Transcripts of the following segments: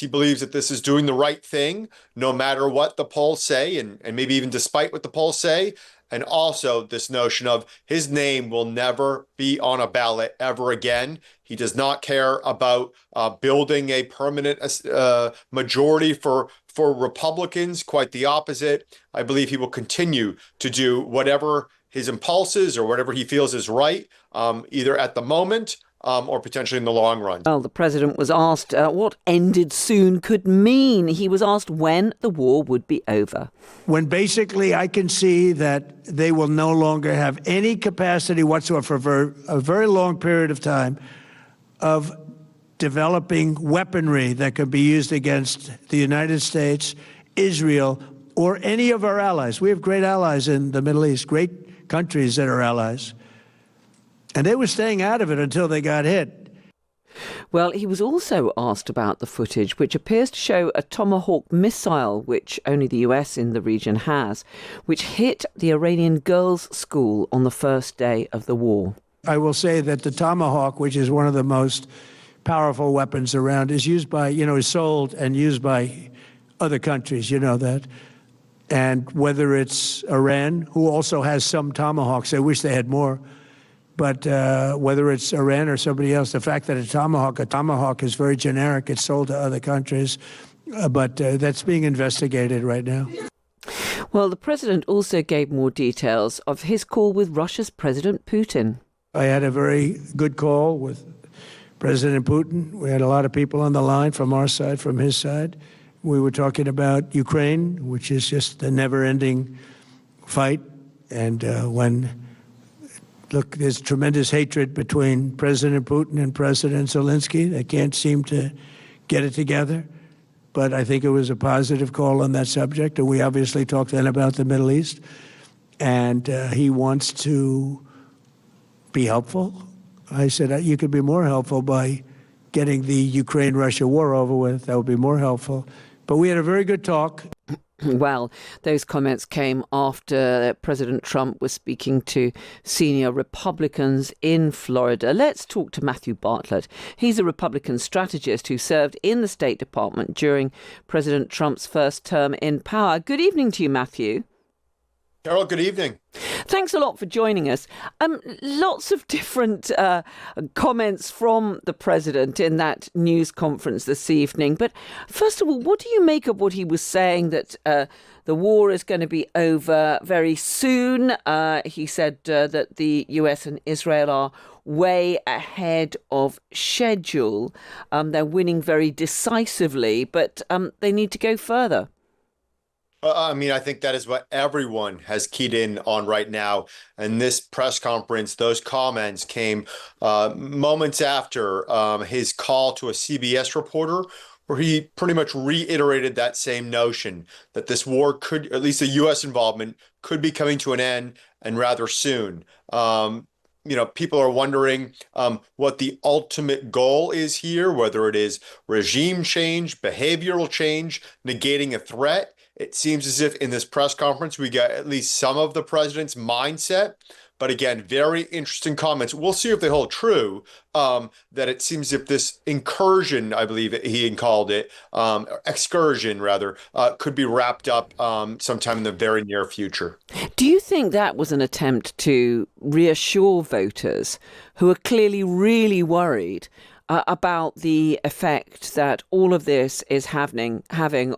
he believes that this is doing the right thing, no matter what the polls say, and maybe even despite what the polls say. And also this notion of his name will never be on a ballot ever again. He does not care about building a permanent majority for Republicans. Quite the opposite. I believe he will continue to do whatever his impulses or whatever he feels is right, either at the moment or potentially in the long run. Well, the president was asked what ended soon could mean. He was asked when the war would be over. When basically I can see that they will no longer have any capacity whatsoever for a very long period of time of developing weaponry that could be used against the United States, Israel, or any of our allies. We have great allies in the Middle East, great countries that are allies. And they were staying out of it until they got hit. Well, he was also asked about the footage, which appears to show a Tomahawk missile, which only the US in the region has, which hit the Iranian girls' school on the first day of the war. I will say that the Tomahawk, which is one of the most powerful weapons around, is used by, is sold and used by other countries, you know that. And whether it's Iran, who also has some Tomahawks, I wish they had more. But whether it's Iran or somebody else, the fact that a tomahawk is very generic. It's sold to other countries, but that's being investigated right now. Well, the president also gave more details of his call with Russia's President Putin. I had a very good call with President Putin. We had a lot of people on the line from our side, from his side. We were talking about Ukraine, which is just a never-ending fight. And Look, there's tremendous hatred between President Putin and President Zelensky. They can't seem to get it together. But I think it was a positive call on that subject. And we obviously talked then about the Middle East. And he wants to be helpful. I said, you could be more helpful by getting the Ukraine-Russia war over with. That would be more helpful. But we had a very good talk. Well, those comments came after President Trump was speaking to senior Republicans in Florida. Let's talk to Matthew Bartlett. He's a Republican strategist who served in the State Department during President Trump's first term in power. Good evening to you, Matthew. Carole, good evening. Thanks a lot for joining us. Lots of different comments from the president in that news conference this evening. But first of all, what do you make of what he was saying, that the war is going to be over very soon? He said that the US and Israel are way ahead of schedule. They're winning very decisively, but they need to go further. I think that is what everyone has keyed in on right now. And this press conference, those comments came moments after his call to a CBS reporter, where he pretty much reiterated that same notion that this war could, at least the U.S. involvement, could be coming to an end, and rather soon. People are wondering what the ultimate goal is here, whether it is regime change, behavioral change, negating a threat. It seems as if in this press conference, we got at least some of the president's mindset. But again, very interesting comments. We'll see if they hold true, that it seems as if this incursion, I believe he called it, excursion rather, could be wrapped up sometime in the very near future. Do you think that was an attempt to reassure voters who are clearly really worried about the effect that all of this is having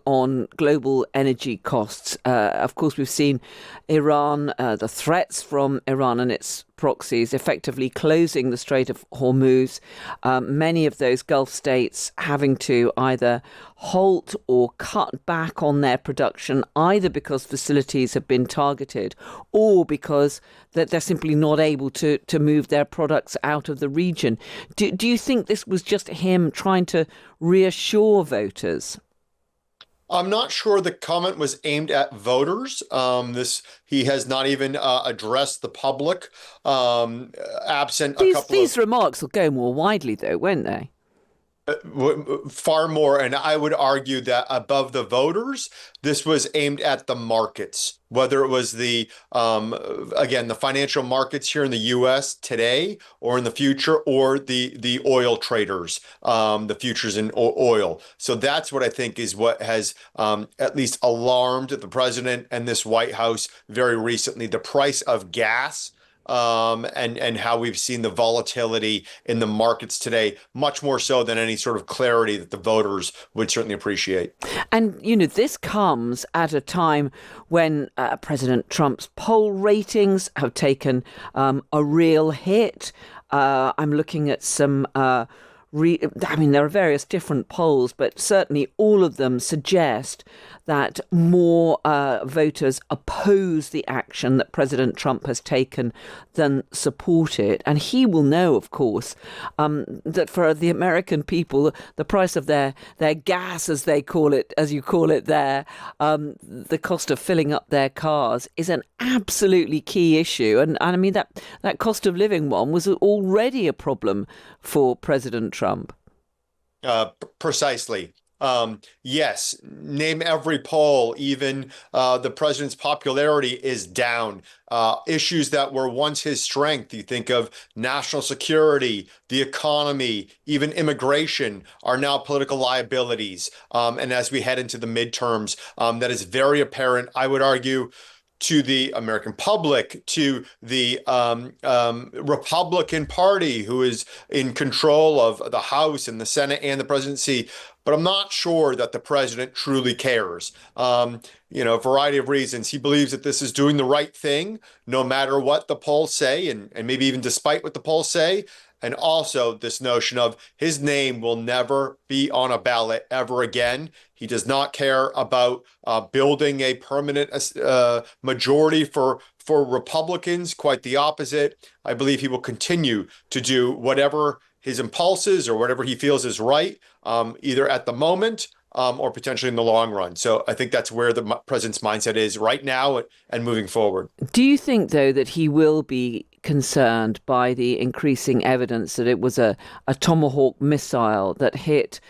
on global energy costs? Of course, we've seen Iran, the threats from Iran and its proxies effectively closing the Strait of Hormuz. Many of those Gulf states having to either halt or cut back on their production, either because facilities have been targeted or because that they're simply not able to move their products out of the region. Do you think this was just him trying to reassure voters? I'm not sure the comment was aimed at voters. He has not even addressed the public, absent a couple These remarks will go more widely, though, won't they? Far more, and I would argue that above the voters, this was aimed at the markets, whether it was again, the financial markets here in the U.S. today or in the future, or the oil traders, the futures in oil. So that's what I think is what has at least alarmed the president and this White House very recently, the price of gas. And how we've seen the volatility in the markets today, much more so than any sort of clarity that the voters would certainly appreciate. And, this comes at a time when President Trump's poll ratings have taken a real hit. I'm looking at some there are various different polls, but certainly all of them suggest that more voters oppose the action that President Trump has taken than support it. And he will know, of course, that for the American people, the price of their gas, as they call it, as you call it there, the cost of filling up their cars is an absolutely key issue. And I mean, that cost of living one was already a problem for President Trump. Precisely. Yes, name every poll, even the president's popularity is down. Issues that were once his strength, you think of national security, the economy, even immigration, are now political liabilities. And as we head into the midterms, that is very apparent, I would argue, to the American public, to the Republican Party, who is in control of the House and the Senate and the presidency. But I'm not sure that the president truly cares. A variety of reasons. He believes that this is doing the right thing, no matter what the polls say, and maybe even despite what the polls say. And also this notion of his name will never be on a ballot ever again. He does not care about building a permanent majority for Republicans. Quite the opposite. I believe he will continue to do whatever his impulses or whatever he feels is right, either at the moment or potentially in the long run. So I think that's where the president's mindset is right now and moving forward. Do you think, though, that he will be concerned by the increasing evidence that it was a Tomahawk missile that hit,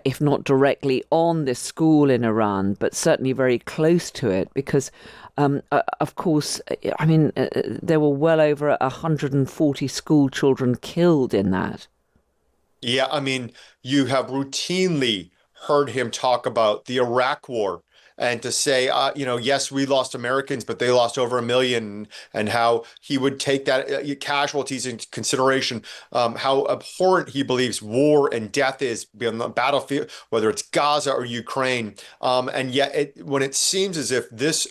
if not directly on this school in Iran, but certainly very close to it? Because, of course, there were well over 140 school children killed in that. Yeah, you have routinely heard him talk about the Iraq War and to say, yes, we lost Americans, but they lost over 1 million, and how he would take that casualties into consideration, how abhorrent he believes war and death is on the battlefield, whether it's Gaza or Ukraine. And yet when it seems as if this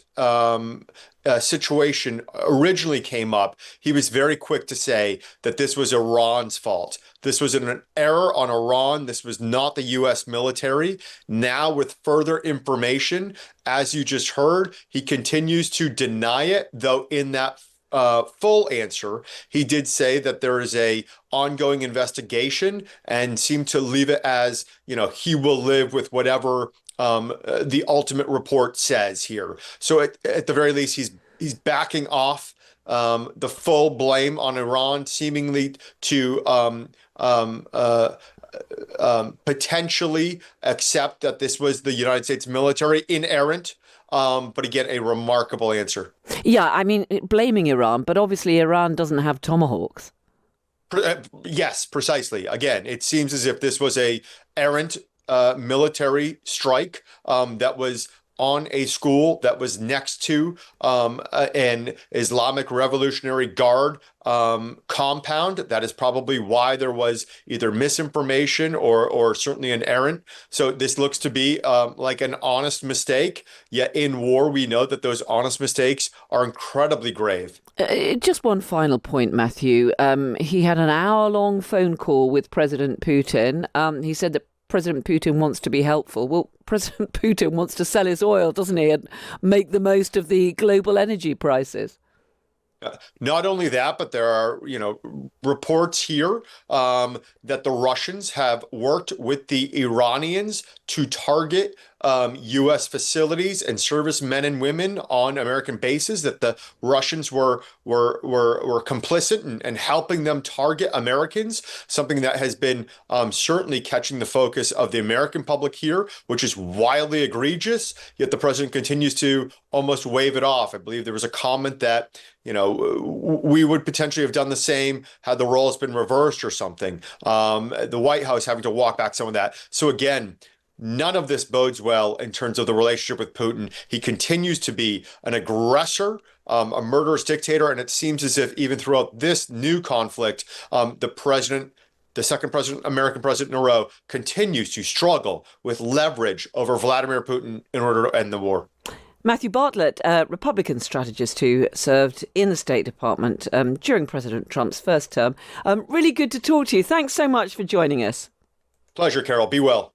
situation originally came up, he was very quick to say that this was Iran's fault. This was an error on Iran. This was not the U.S. military. Now, with further information, as you just heard, he continues to deny it, though in that full answer, he did say that there is a ongoing investigation and seemed to leave it as, he will live with whatever the ultimate report says here. So at the very least, he's backing off the full blame on Iran, seemingly to potentially accept that this was the United States military inerrant. But again, a remarkable answer. Yeah, blaming Iran, but obviously Iran doesn't have Tomahawks. Yes, precisely. Again, it seems as if this was a errant military strike that was on a school that was next to an Islamic Revolutionary Guard compound. That is probably why there was either misinformation or certainly an errant. So this looks to be like an honest mistake. Yet in war, we know that those honest mistakes are incredibly grave. Just one final point, Matthew. He had an hour-long phone call with President Putin. He said that President Putin wants to be helpful. Well, President Putin wants to sell his oil, doesn't he, and make the most of the global energy prices? Not only that, but there are, reports here that the Russians have worked with the Iranians to target U.S. facilities and servicemen and women on American bases. That the Russians were complicit and helping them target Americans. Something that has been certainly catching the focus of the American public here, which is wildly egregious. Yet the president continues to almost wave it off. I believe there was a comment that we would potentially have done the same had the roles been reversed or something. The White House having to walk back some of that. So again, none of this bodes well in terms of the relationship with Putin. He continues to be an aggressor, a murderous dictator, and it seems as if even throughout this new conflict, the second American president in a row, continues to struggle with leverage over Vladimir Putin in order to end the war. Matthew Bartlett, a Republican strategist who served in the State Department during President Trump's first term. Really good to talk to you. Thanks so much for joining us. Pleasure, Carole. Be well.